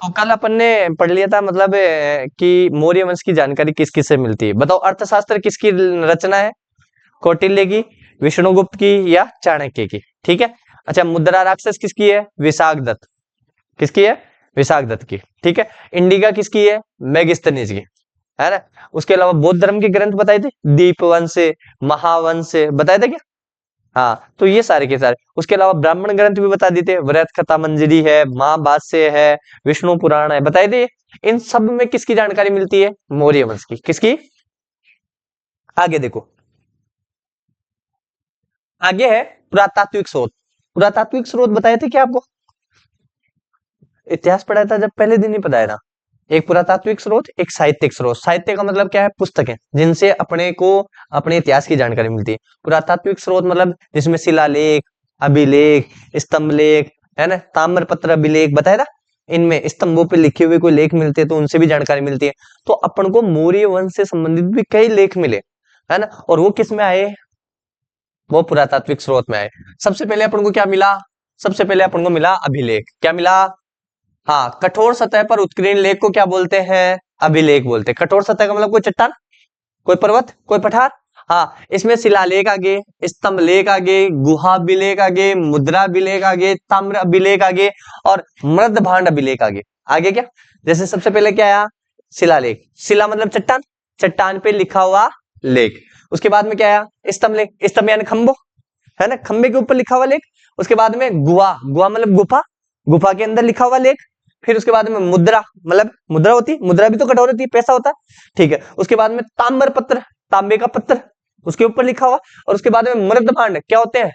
तो कल अपन ने पढ़ लिया था मतलब कि मौर्य वंश की जानकारी किस किस से मिलती है। बताओ अर्थशास्त्र किसकी रचना है? कौटिल्य की, विष्णुगुप्त की या चाणक्य की? ठीक है। अच्छा, मुद्रा राक्षस किसकी है? विशाखदत्त। किसकी है? विशाखदत्त की। ठीक है। इंडिका किसकी है? मेगिस्तीनिस की, है ना। उसके अलावा बौद्ध धर्म के ग्रंथ बताए थे, दीपवंश, महावंश बताए थे क्या? हाँ, तो ये सारे के सारे। उसके अलावा ब्राह्मण ग्रंथ भी बता देते, वृहत कथा मंजरी है, महाभाष्य है, विष्णु पुराण है, बताए थे। इन सब में किसकी जानकारी मिलती है? मौर्य वंश की। किसकी? आगे देखो, आगे है पुरातात्विक स्रोत। पुरातात्विक स्रोत बताए थे क्या आपको? इतिहास पढ़ाया था जब पहले दिन ही पढ़ाया था। एक पुरातात्विक स्रोत, एक साहित्यिक स्रोत। साहित्य का मतलब क्या है? पुस्तकें जिनसे अपने को अपने इतिहास की जानकारी मिलती है। पुरातात्विक स्रोत मतलब जिसमें शिलालेख, अभिलेख, स्तंभ लेख, है ना, ताम्रपत्र अभिलेख बताया था। इनमें स्तंभों पे लिखे हुए कोई लेख मिलते हैं तो उनसे भी जानकारी मिलती है। तो अपन को मौर्य वंश से संबंधित भी कई लेख मिले, है ना। और वो किस में आए? वो पुरातात्विक स्रोत में आए। सबसे पहले अपन को क्या मिला? सबसे पहले अपन को मिला अभिलेख। क्या मिला? हाँ, कठोर सतह पर उत्कीर्ण लेख को क्या बोलते हैं? अभिलेख बोलते हैं। कठोर सतह का मतलब कोई चट्टान, कोई पर्वत, कोई पठार। हाँ, इसमें शिलालेख आगे, स्तंभ लेख आगे, गुहा अभिलेख आगे, मुद्रा अभिलेख आगे, ताम्र अभिलेख आगे और मृद भांड अभिलेख आगे। आगे क्या? जैसे सबसे पहले क्या आया? शिलालेख। शिला मतलब चट्टान, चट्टान पे लिखा हुआ लेख। उसके बाद में क्या आया? स्तंभ लेख। स्तंभ यानी खंभो, है ना, खंबे के ऊपर लिखा हुआ लेख। उसके बाद में गुहा, गुहा मतलब गुफा, गुफा के अंदर लिखा हुआ लेख। फिर उसके बाद में मुद्रा, मतलब मुद्रा होती, मुद्रा भी तो कठोर होती है, पैसा होता है। ठीक है। उसके बाद में ताम्र पत्र, तांबे का पत्र, उसके ऊपर लिखा हुआ। और उसके बाद में मृद भांड, क्या होते हैं?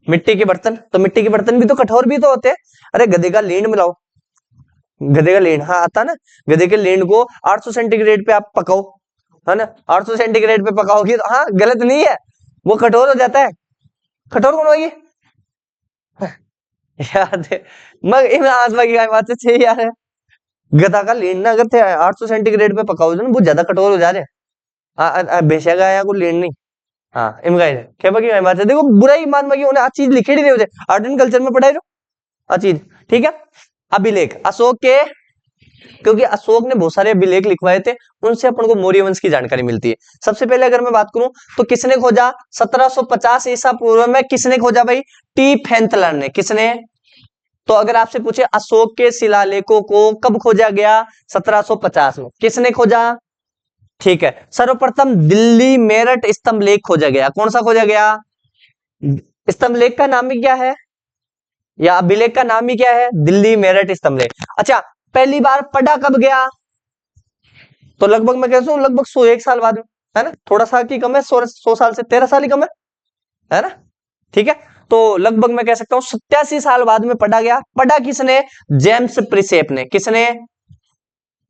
मिट्टी के बर्तन। तो मिट्टी के बर्तन भी तो कठोर भी तो होते हैं। अरे गधे का लींड मिलाओ, गधे का लींड, हाँ आता ना। गधे के लींड को 800 सेंटीग्रेड पे आप पकाओ, है ना, 800 सेंटीग्रेड पे पकाओगे तो हाँ गलत नहीं है, वो कठोर हो जाता है। कठोर कौन होगी? याद है, मग इनमें आसमा की काय बात है यार है। गधा का लीन ना अगर थे 800 सेंटीग्रेड पे पकाओ ना बहुत ज्यादा कठोर हो जा रहे हैं। बेशा गाया को लीन नहीं। हाँ इम गाय क्या बाकी काय बात है। देखो बुराई मान बाकी उन्हें आ चीज लिखेड़ी नहीं हो जाए, आर्ट एंड कल्चर में पढ़ाई रहो आ चीज। ठीक है। अभिलेख अशोक के, क्योंकि अशोक ने बहुत सारे अभिलेख लिखवाए थे, उनसे अपन को मौर्य वंश की जानकारी मिलती है। सबसे पहले अगर मैं बात करूं तो किसने खोजा? 1750 ईसा पूर्व में किसने खोजा भाई? टी फेंथलर ने। किसने? तो अगर आपसे पूछे अशोक के शिलालेखों को कब खोजा गया? 1750 में। किसने खोजा? ठीक है। सर्वप्रथम दिल्ली मेरठ स्तंभ लेख खोजा गया। कौन सा खोजा गया? स्तंभ लेख का नाम ही क्या है, या अभिलेख का नाम ही क्या है? दिल्ली मेरठ स्तंभ लेख। अच्छा, पहली बार पढ़ा कब गया? तो लगभग मैं कहता हूं लगभग 101 साल बाद में, है ना। थोड़ा सा की कम है, 100 साल से 13 साल ही कम है ना। ठीक है। तो लगभग मैं कह सकता हूं 87 साल बाद में पढ़ा गया। पढ़ा किसने? जेम्स प्रिसेप ने। किसने?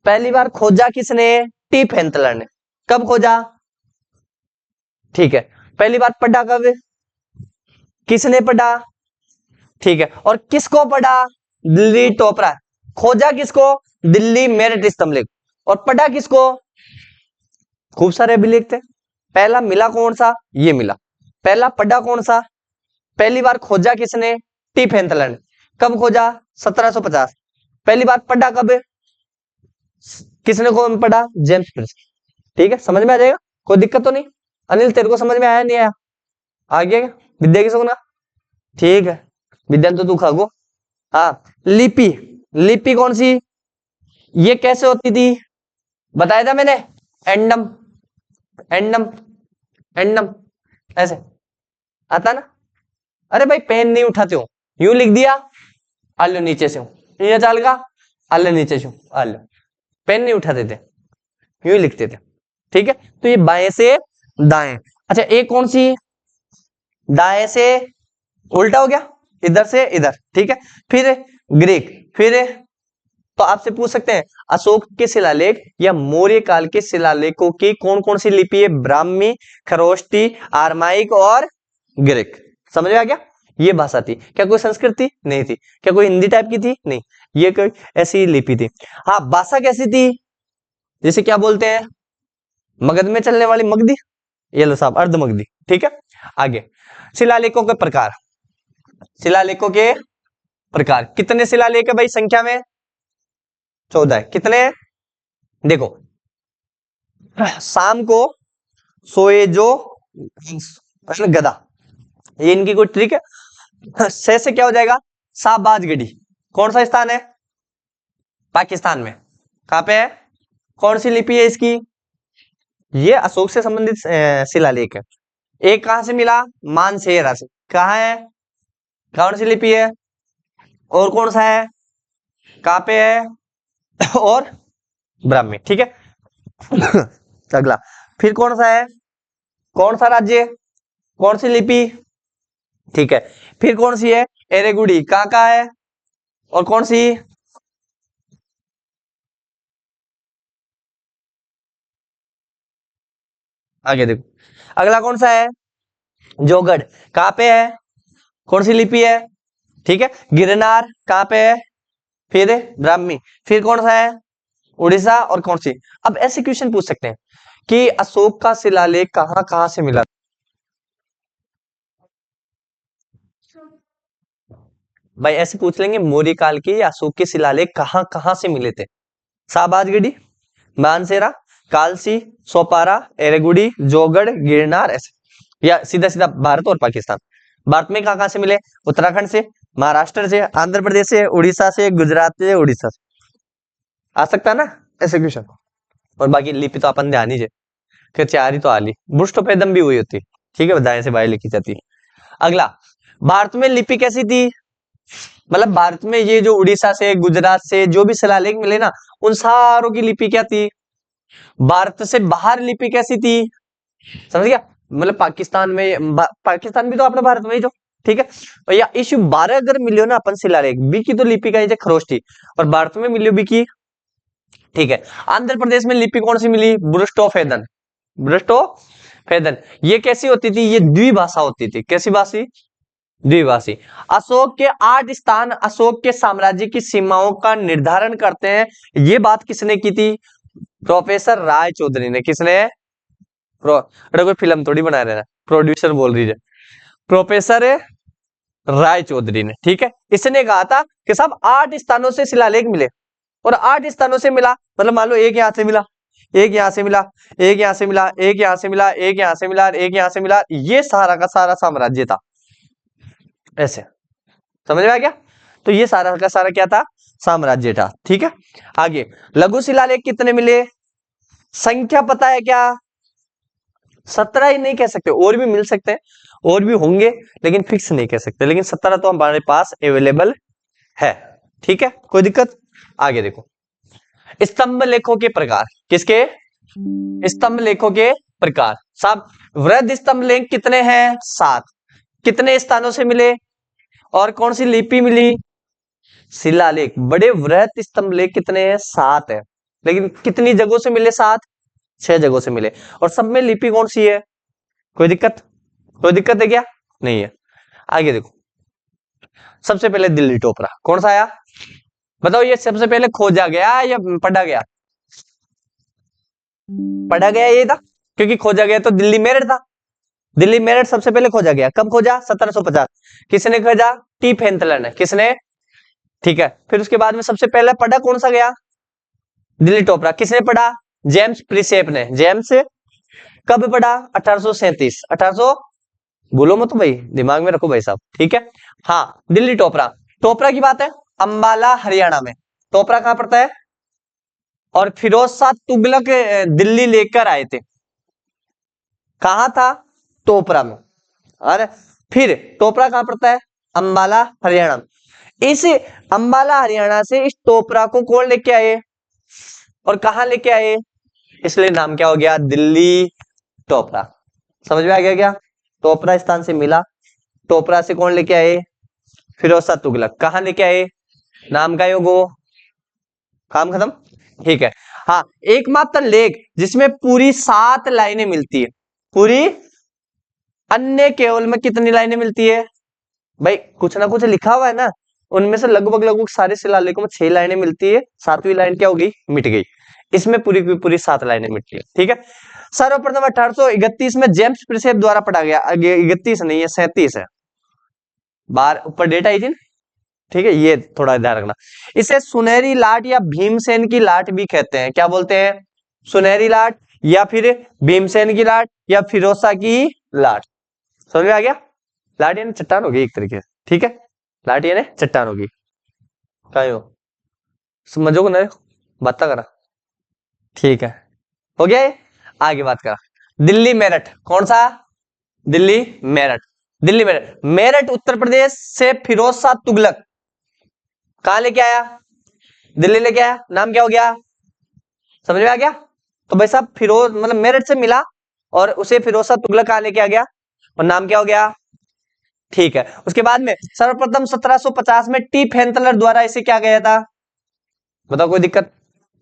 पहली बार खोजा किसने? टी फेंथलर ने। कब खोजा? ठीक है। पहली बार पढ़ा कब? किसने पढ़ा? ठीक है। और किसको पढ़ा? दिल्ली टोपरा। खोजा किसको? दिल्ली मेरठ स्तंभ लेख। और पढ़ा किसको? खूब सारे अभिलेख थे। पहला मिला कौन सा? ये मिला। पहला पढ़ा कौन सा? पहली बार खोजा किसने? टी फेंथलर ने। कब खोजा? 1750। पहली बार पढ़ा कब? किसने को पढ़ा? James Prince. ठीक है, समझ में आ जाएगा, कोई दिक्कत तो नहीं। अनिल तेरे को समझ में आया नहीं आया? आ गया क्या विद्या की सुना? ठीक है, विद्या तो तू खागो। हाँ, लिपि। लिपि कौन सी? ये कैसे होती थी बताया था मैंने? एंडम, एंडम, एंडम, ऐसे आता ना। अरे भाई पेन नहीं उठाते हो, यूं लिख दिया, आलो नीचे से हूं ये चाल का, आलो नीचे से हूं आलो। पेन नहीं उठाते थे, यूं ही लिखते थे। ठीक है। तो ये बाएं से दाएं। अच्छा एक कौन सी? दाएं से उल्टा हो गया, इधर से इधर। ठीक है। फिर ग्रीक। फिर तो आपसे पूछ सकते हैं अशोक के शिलालेख या मौर्य काल के शिलालेखों की कौन कौन सी लिपि है? ब्राह्मी, खरोष्टी, आरमाइक और ग्रीक। समझ में आ गया? ये भाषा थी। क्या कोई संस्कृत थी? नहीं थी। क्या कोई हिंदी टाइप की थी? नहीं, ये कोई ऐसी लिपि थी। हाँ, भाषा कैसी थी? जैसे क्या बोलते हैं, मगध में चलने वाली मगधी, ये लो साहब अर्ध मगधी। ठीक है। आगे शिलालेखों के प्रकार। शिलालेखों के प्रकार कितने शिलालेख है भाई संख्या में? 14 है। कितने? देखो, शाम को सोए जो मतलब गधा, ये इनकी कोई ट्रिक है। से क्या हो जाएगा? शाहबाजगढ़ी। कौन सा स्थान है? पाकिस्तान में। कहां पे है? कौन सी लिपि है इसकी? ये अशोक से संबंधित शिलालेख है। एक कहां से मिला? मानसेरा से। कहा है? कौन सी लिपि है? और कौन सा है? कहां पे है? और ब्राह्मी। ठीक है। अगला, फिर कौन सा है? कौन सा राज्य? कौन सी लिपि? ठीक है। फिर कौन सी है? एरेगुड़ी। कहां का है? और कौन सी? आगे देखो, अगला कौन सा है? जोगढ़। कहां पे है? कौन सी लिपि है? ठीक है। गिरनार कहां पे है? फिर ब्राह्मी। फिर कौन सा है? उड़ीसा। और कौन सी? अब ऐसे क्वेश्चन पूछ सकते हैं कि अशोक का शिलालेख कहां कहां से मिला। भाई ऐसे पूछ लेंगे, मौर्य काल के या अशोक के शिलालेख कहां कहां से मिले थे। शाहबाजगढ़ी, मानसेरा, कालसी, सोपारा, एरेगुड़ी, जोगढ़, गिरनार, ऐसे। या सीधा सीधा भारत और पाकिस्तान। भारत में कहां कहां से मिले? उत्तराखंड से, महाराष्ट्र से, आंध्र प्रदेश से, उड़ीसा से, गुजरात से, उड़ीसा से। आ सकता है ना ऐसे क्वेश्चन। और बाकी लिपि तो अपन ध्यान ही है कि चार ही तो आली बुष्टोपेदम भी हुई होती। ठीक है, दाएं से बाएं लिखी जाती। अगला, भारत में लिपि कैसी थी? मतलब भारत में ये जो उड़ीसा से, गुजरात से जो भी शिलालेख मिले ना, उन सारों की लिपि क्या थी? भारत से बाहर लिपि कैसी थी? समझ गया? मतलब पाकिस्तान में, पाकिस्तान भी तो अपना भारत में ही तो। ठीक है। और या इश्यू 12 अगर मिलियो ना अपन शिलालेख बी की, तो लिपि का ये खरोच थी। और भारत में मिलियो बी की। ठीक है। आंध्र प्रदेश में लिपि कौन सी मिली? बृष्टोफेदन। बृष्टोफेदन। ये कैसी होती थी? ये द्विभाषा होती थी। कैसी भाषी? द्विभाषी। अशोक के 8 स्थान अशोक के साम्राज्य की सीमाओं का निर्धारण करते हैं। ये बात किसने की थी? प्रोफेसर राय चौधरी ने। किसने? अरे कोई फिल्म थोड़ी बना रहे ना, प्रोड्यूसर बोल रही है। प्रोफेसर राय चौधरी ने। ठीक है। इसने कहा था कि साहब 8 स्थानों से शिलालेख मिले। और 8 स्थानों से मिला मतलब मान लो एक यहां से मिला, एक यहां से मिला, एक यहां से मिला, एक यहां से मिला, एक यहां से मिला, एक यहां से मिला। ये सारा का सारा साम्राज्य था। ऐसे समझ में आ गया? तो ये सारा का सारा क्या था? साम्राज्य था। ठीक है। आगे, लघु शिलालेख कितने मिले? संख्या पता है क्या? 17 ही नहीं कह सकते, और भी मिल सकते हैं, और भी होंगे, लेकिन फिक्स नहीं कह सकते। लेकिन 17 तो हमारे पास अवेलेबल है। ठीक है, कोई दिक्कत? आगे देखो, स्तंभ लेखों के प्रकार। किसके? स्तंभ लेखों के प्रकार। साहब, वृहद स्तंभ लेख कितने हैं? 7। कितने स्थानों से मिले? और कौन सी लिपि मिली? शिलालेख। बड़े वृहद स्तंभ लेख कितने हैं? 7 है। लेकिन कितनी जगहों से मिले? 7। 6 जगहों से मिले। और सब में लिपि कौन सी है? कोई दिक्कत? कोई दिक्कत है क्या? नहीं है। आगे देखो, सबसे पहले दिल्ली टोपरा कौन सा आया? बताओ, ये सबसे पहले खोजा गया या पढ़ा गया? पढ़ा गया ये था, क्योंकि खोजा गया तो दिल्ली मेरठ था। दिल्ली मेरठ सबसे पहले खोजा गया। कब खोजा? 1750। किसने खोजा? टी फेंथलन ने। किसने? ठीक है। फिर उसके बाद में सबसे पहले पढ़ा कौन सा गया? दिल्ली टोपरा। किसने पढ़ा? जेम्स प्रिसेप ने। जेम्स कब पढ़ा? 1837। 1800, भूलो मत भाई, दिमाग में रखो भाई साहब। ठीक है। हाँ, दिल्ली टोपरा। टोपरा की बात है, अंबाला हरियाणा में। टोपरा कहां पड़ता है? और फिरोज शाह तुगलक दिल्ली लेकर आए थे। कहा था? टोपरा में। और फिर टोपरा कहां पड़ता है? अंबाला हरियाणा में। इस अंबाला हरियाणा से इस टोपरा को कौन लेके आए और कहां लेके आए? इसलिए नाम क्या हो गया? दिल्ली टोपरा। समझ में आ गया क्या? टोपरा स्थान से मिला। टोपरा से कौन लेके आए? फिरोज शाह तुगलक। कहां लेके आए? नाम का योग हो, काम खत्म। ठीक है। हाँ, एकमात्र लेख जिसमें पूरी 7 लाइनें मिलती है। पूरी, अन्य केवल में कितनी लाइनें मिलती है? भाई कुछ ना कुछ लिखा हुआ है ना, उनमें से लगभग लगभग सारे शिलालेखों में 6 लाइनें मिलती है। 7वीं लाइन क्या हो गई? मिट गई। इसमें पूरी की पूरी 7 लाइनें मिटती है। ठीक है। सर्वप्रथम 1831 में जेम्स प्रिसेप द्वारा पढ़ा गया। 31 नहीं है, 37 है। बार ऊपर डेट आई थी। ठीक है, ये थोड़ा ध्यान रखना। इसे सुनहरी लाट या भीमसेन की लाट भी कहते हैं। क्या बोलते हैं? सुनहरी लाट, या फिर भीमसेन की लाट, या फिरोजा की लाट। समझ में आ गया? लाट यानी चट्टान होगी एक तरीके से, ठीक है, लाट यानी चट्टान होगी। काय हो समझो को ना, बात करा, ठीक है, हो गया ये। आगे बात करा, दिल्ली मेरठ कौन सा? दिल्ली मेरठ। दिल्ली मेरठ, मेरठ उत्तर प्रदेश से फिरोज शाह तुगलक कहां लेके आया? दिल्ली लेके आया, नाम क्या हो गया? समझ में आ गया? तो भाई साहब फिरोज मतलब मेरठ से मिला, और उसे फिरोज शाह तुगलक कहां लेके आ गया, और नाम क्या हो गया? ठीक है। उसके बाद में सर्वप्रथम 1750 में टी फेंथलर द्वारा इसे क्या गया था? बताओ, कोई दिक्कत?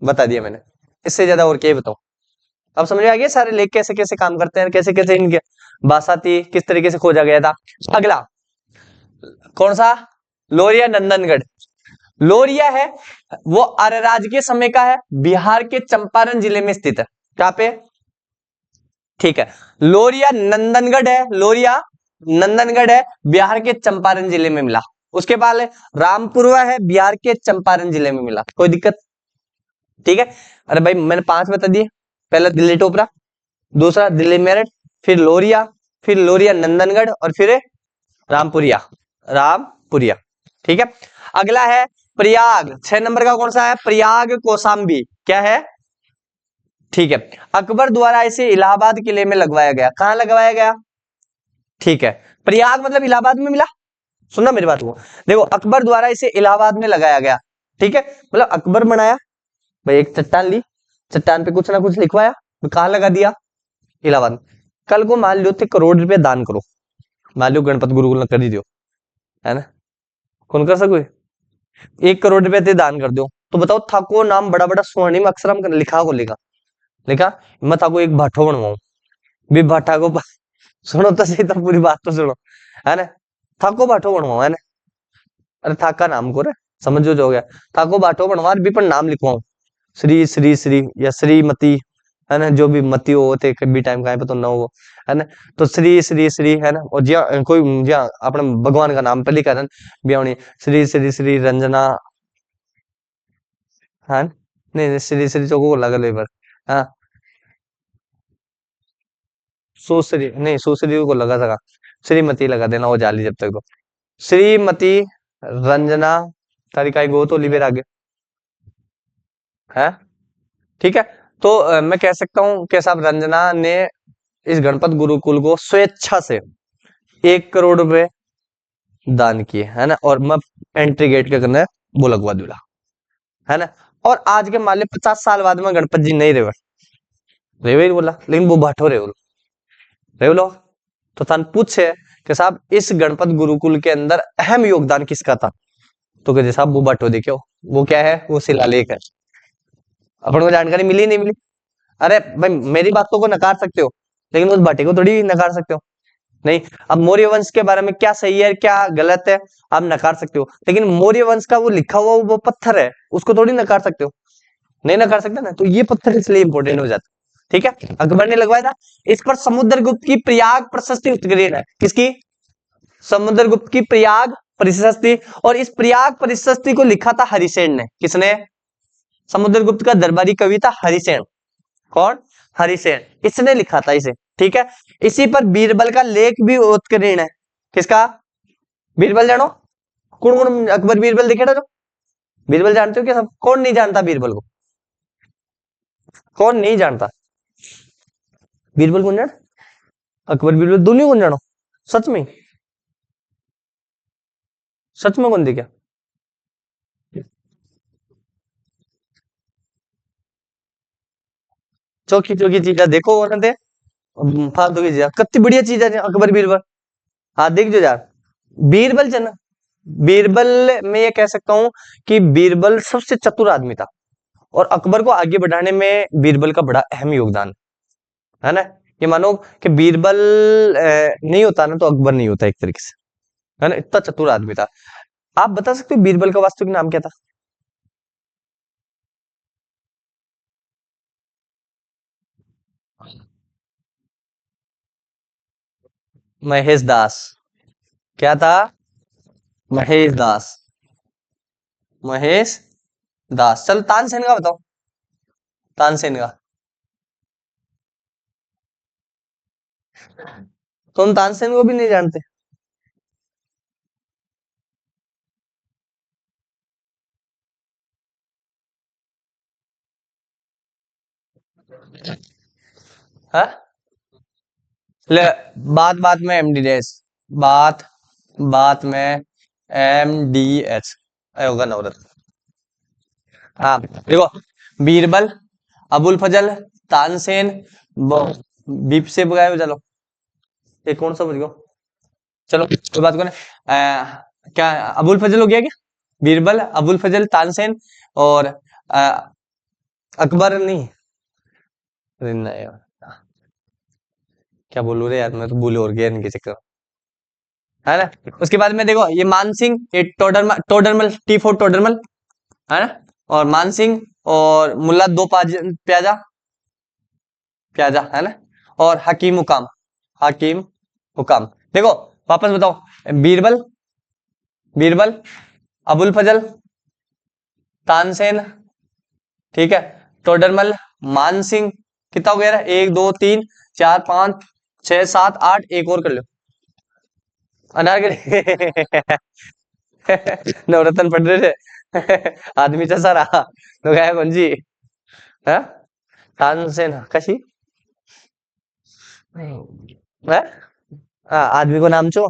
बता दिया मैंने, इससे ज्यादा और क्या ही बताऊं। अब समझ में आ गया सारे लेख कैसे कैसे काम करते हैं, कैसे कैसे इनके बासाती किस तरीके से खोजा गया था। अगला कौन सा? लोरिया नंदनगढ़। लोरिया है वो अरराज के समय का है, बिहार के चंपारण जिले में स्थित है। क्या पे? ठीक है, लोरिया नंदनगढ़ है, लोरिया नंदनगढ़ है, बिहार के चंपारण जिले में मिला। उसके बाद रामपुरवा है, बिहार के चंपारण जिले में मिला। कोई दिक्कत? ठीक है। अरे भाई मैंने 5 बता दिए, पहला दिल्ली टोपरा, दूसरा दिल्ली मेरठ, फिर लोरिया, फिर लोरिया नंदनगढ़, और फिर रामपुरिया, रामपुरिया। ठीक है। अगला है प्रयाग, 6 नंबर का कौन सा है? प्रयाग कौशाम्बी। क्या है? ठीक है, अकबर द्वारा इसे इलाहाबाद किले में लगवाया गया। कहां लगवाया गया? ठीक है, प्रयाग मतलब इलाहाबाद में मिला। सुनना मेरी बात को, देखो अकबर द्वारा इसे इलाहाबाद में लगाया गया। ठीक है, मतलब अकबर बनाया भाई, एक चट्टान ली, चट्टान पे कुछ ना कुछ लिखवाया, तो कहां लगा दिया? इलाहाबाद में। कल को मान लो थे करोड़ रुपए दान करो, मान लो गणपति गुरुकुल ने कर दी दो, है ना, कौन कर सको? 1 करोड़ रुपए थे दान कर दो, तो बताओ थाको नाम बड़ा बड़ा स्वर्णिम अक्षरम कर लिखा को लिखा लिखा, मैं थाको एक भाठो बनवाऊं, भी भाठा को सुनो तो सही, तो पूरी बात तो सुनो, है ना, थाको भाठो बनवाऊं, है ना, अरे थाका नाम को रे, समझो जो हो गया, थाको भाठो बनवा भी पर नाम लिखवाऊं, श्री श्री श्री या श्रीमती, है ना, जो भी मती हो थे कभी टाइम का तो ना हो, है ना, तो श्री श्री श्री, है ना, और जिया कोई जिया अपने भगवान का नाम पे लिखा था बियावनी, श्री श्री श्री रंजना, हाँ नहीं नहीं, श्री श्री चौको को लगा लेबर, हाँ सुश्री नहीं, सुश्री को लगा सका, श्रीमती लगा देना, वो जाली जब तक को, श्रीमती रंजना तारिकाई गो तो लिबेर आगे है। ठीक है, तो मैं कह सकता हूं कि साहब रंजना ने इस गणपत गुरुकुल को स्वेच्छा से 1 करोड़ रुपए दान किए, है ना, और मैं एंट्री गेट के करना है वो लगवा दूला, है ना, और आज के मान ली 50 साल बाद में गणपत जी नहीं रहे, रहे ही बोला, लेकिन वो भाठो रहे बोलो, तो थान पूछे कि साहब इस गणपत गुरुकुल के अंदर अहम योगदान किसका था, तो कहते साहब वो भाठो देखो, वो क्या है? वो शिलालेख है। अपन को जानकारी मिली नहीं मिली? अरे भाई मेरी बातों को नकार सकते हो, लेकिन उस भाटे को थोड़ी नकार सकते हो। नहीं, अब मौर्य वंश के बारे में क्या सही है क्या गलत है आप नकार सकते हो, लेकिन मौर्य वंश का वो लिखा हुआ वो पत्थर है, उसको थोड़ी नकार सकते हो। नहीं नकार सकते ना, तो ये पत्थर इसलिए इंपॉर्टेंट हो जाता। ठीक है, अकबर ने लगवाया था। इस पर समुद्रगुप्त की प्रयाग प्रशस्ति उत्कीर्ण है। किसकी? समुद्रगुप्त की प्रयाग प्रशस्ति, और इस प्रयाग प्रशस्ति को लिखा था हरिसेन ने। किसने? समुद्रगुप्त का दरबारी कवि था हरिसेन। कौन? हरिसेन, इसने लिखा था इसे। ठीक है, इसी पर बीरबल का लेख भी उत्कीर्ण है। किसका? बीरबल जानो, कौन कौन अकबर बीरबल दिखे जो? बीरबल जानते हो क्या सब? कौन नहीं जानता बीरबल को? कौन नहीं जानता बीरबल? कौन जान? अकबर बीरबल दोनों कौन जानो? सच में? सच में कौन दिखे? चौकी चौकी चीजा देखो उन्होंने, फालतू की चीजा कितनी बढ़िया चीज है अकबर बीरबल। हाँ देख जो यार, बीरबल जन, बीरबल मैं ये कह सकता हूं कि बीरबल सबसे चतुर आदमी था, और अकबर को आगे बढ़ाने में बीरबल का बड़ा अहम योगदान है ना। ये मानो कि बीरबल नहीं होता ना तो अकबर नहीं होता एक तरीके से, है ना, इतना चतुर आदमी था। आप बता सकते हो बीरबल का वास्तविक नाम क्या था? महेश दास। क्या था? महेश दास। महेश दास। चलो तानसेन का बताओ, तानसेन का। तुम तानसेन को भी नहीं जानते? हाँ, ले, बात बात में एमडीएस, बात बात में एमडीएच होगा नवरत्न। हाँ देखो, बीरबल, अबुल फजल, तानसेन, बीप से गायब, चलो ये कौन सा बज गया? चलो कोई बात करें, क्या अबुल फजल हो गया क्या? बीरबल, अबुल फजल, तानसेन और अकबर नहीं? अरे नहीं यार, क्या बोलूं रे यार, मैं तो भूल और गया इनके चक्कर में। है ना? उसके बाद में देखो, ये मानसिंह, ये टोडरमल, टोडरमल, टी फोर टोडरमल, है ना? और मानसिंह और मुल्ला दो प्याजा, प्याजा, है ना? और हकीम हुकाम, हकीम हुकाम। देखो वापस बताओ, बीरबल, बीरबल, अबुल फजल, तानसेन, ठीक है, टोडरमल, मानसिंह, कितना हो गया? एक दो तीन चार पांच छह सात आठ, एक और कर लो, अनारकली। नवरत्न पढ़ रहे थे। आदमी चा सारा तो गया कौन जी? हाँ, तानसेन कशी है? हाँ, आदमी को नाम चो,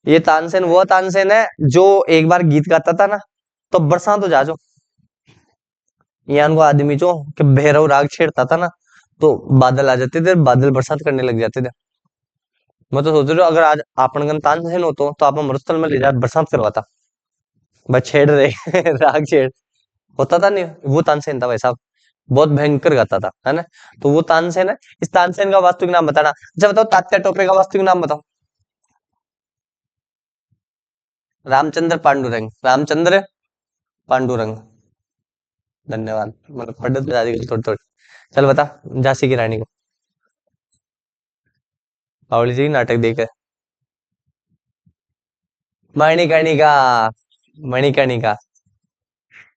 ये तानसेन वो तानसेन है जो एक बार गीत गाता था ना, तो बरसात हो जाजो, यान को आदमी जो कि भैरव राग छेड़ता था ना, तो बादल आ जाते थे, बादल बरसात करने लग जाते थे। मैं तो सोच रहा हूँ, अगर आज आपन गन तानसेन हो तो आप मरुस्थल में ले जा बरसात करवाता। बस छेड़ रहे राग छेड़, होता था नहीं, वो तानसेन था भाई साहब, बहुत भयंकर गाता था, है ना? तो वो तानसेन है। इस तानसेन का वास्तविक नाम बताना। अच्छा बताओ, तात्या टोपे का वास्तविक नाम बताओ। रामचंद्र पांडुरंग, रामचंद्र पांडुरंग। धन्यवाद, मतलब पढ़ते तो जाती थोड़ी थोड़ी। चल बता, झांसी की रानी को। बावली जी की नाटक देखे? मणिकर्णिका, मणिकर्णिका।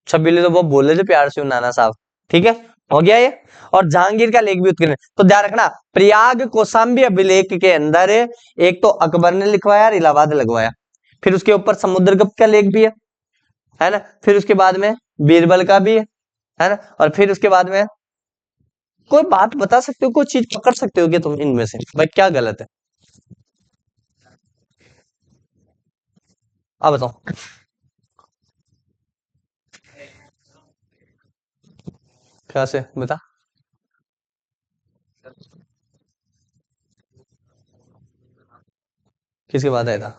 छबीले तो वो बोले थे प्यार से नाना साहब, ठीक है, हो गया ये। और जहांगीर का लेख भी उत्कीर्ण, तो ध्यान रखना, प्रयाग कौशाम्बी अभिलेख के अंदर एक तो अकबर ने लिखवाया और इलाहाबाद लगवाया, फिर उसके ऊपर समुद्रगुप्त का लेख भी है ना? फिर उसके बाद में बीरबल का भी है ना? और फिर उसके बाद में कोई बात बता सकते हो, कोई चीज पकड़ सकते हो क्या तुम इनमें से? भाई क्या गलत है, आप बताओ। क्या से बता, किसके बाद आया था?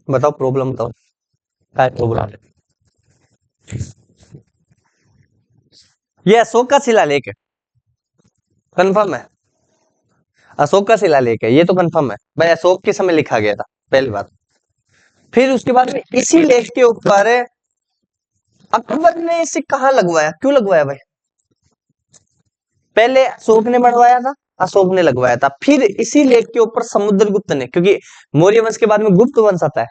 बताओ प्रॉब्लम बताओ, क्या प्रॉब्लम? ये अशोक का शिलालेख है, कंफर्म है। अशोक का शिलालेख है ये, तो कंफर्म है भाई, अशोक के समय लिखा गया था, पहली बात। फिर उसके बाद में इसी लेख के ऊपर अकबर ने इसे कहाँ लगवाया, क्यों लगवाया भाई? पहले अशोक ने बनवाया था, अशोक ने लगवाया था, फिर इसी लेख के ऊपर समुद्रगुप्त ने, क्योंकि मौर्य वंश के बाद में गुप्त वंश आता है,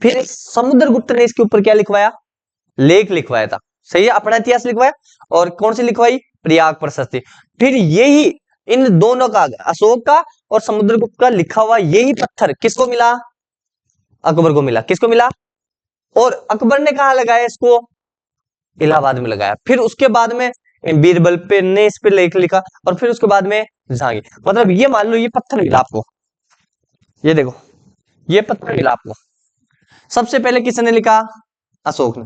फिर समुद्रगुप्त ने इसके ऊपर क्या लिखवाया? लेख लिखवाया था, सही है, अपना इतिहास लिखवाया। और कौन सी लिखवाई? प्रयाग प्रशस्ति। फिर यही, इन दोनों का, अशोक का और समुद्रगुप्त का लिखा हुआ यही पत्थर किसको मिला? अकबर को मिला। किसको मिला? और अकबर ने कहा लगाया इसको? इलाहाबाद में लगाया। फिर उसके बाद में बीरबल पे ने इस पे लेख लिखा, और फिर उसके बाद में जहांगीर। मतलब ये मान लो, ये पत्थर मिला आपको, ये देखो, ये पत्थर मिला आपको। सबसे पहले किसने लिखा? अशोक ने।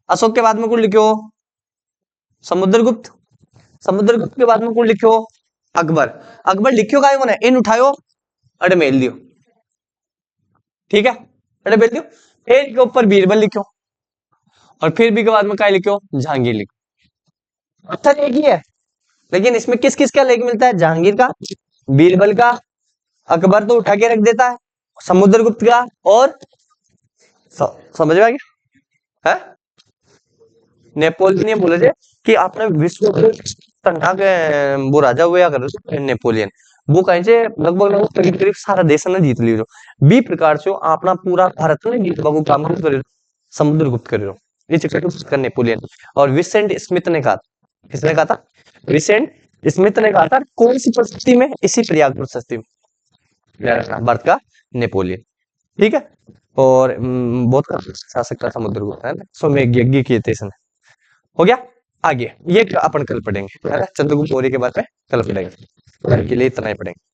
अशोक के बाद में कौन लिखो? समुद्रगुप्त। समुद्रगुप्त के बाद में कौन लिखो? अकबर। अकबर लिखियो का है, इन उठायो, अड़मेल दियो, ठीक है, अड़मेल दियो। फिर के ऊपर बीरबल लिखो, और फिर भी के बाद में क्या लिखो? जहांगीर लिखो। पत्थर एक ही है, लेकिन इसमें किस किस का लेख मिलता है? जहांगीर का, बीरबल का, अकबर तो उठा के रख देता है, समुद्रगुप्त का, और समझ में आ गया है? नेपोलियन ये बोले थे कि आपने विश्व को ठंडा के, वो राजा हुआ कर नेपोलियन, वो कहीं से लगभग लगभग करीब करीब सारा देश ने जीत लियो। बी प्रकार से अपना पूरा भारत ने जीतवा को काम करे समुद्रगुप्त करे। ये चक्रगुप्त नेपोलियन। और विसेंट स्मिथ ने कहा, किसने कहा था? विसेंट स्मिथ ने कहा था। कौन सी प्रशस्ति में? इसी प्रयाग प्रशस्ति में, भारत का नेपोलियन। ठीक है। और बहुत शासक था समुद्रगुप्त, है ना। सौम्यज्ञ किए थे इसने। हो गया। आगे ये अपन कल पढ़ेंगे, है ना। चंद्रगुप्त मौर्य के बारे में कल पढ़ेंगे, के लिए इतना ही पढ़ेंगे।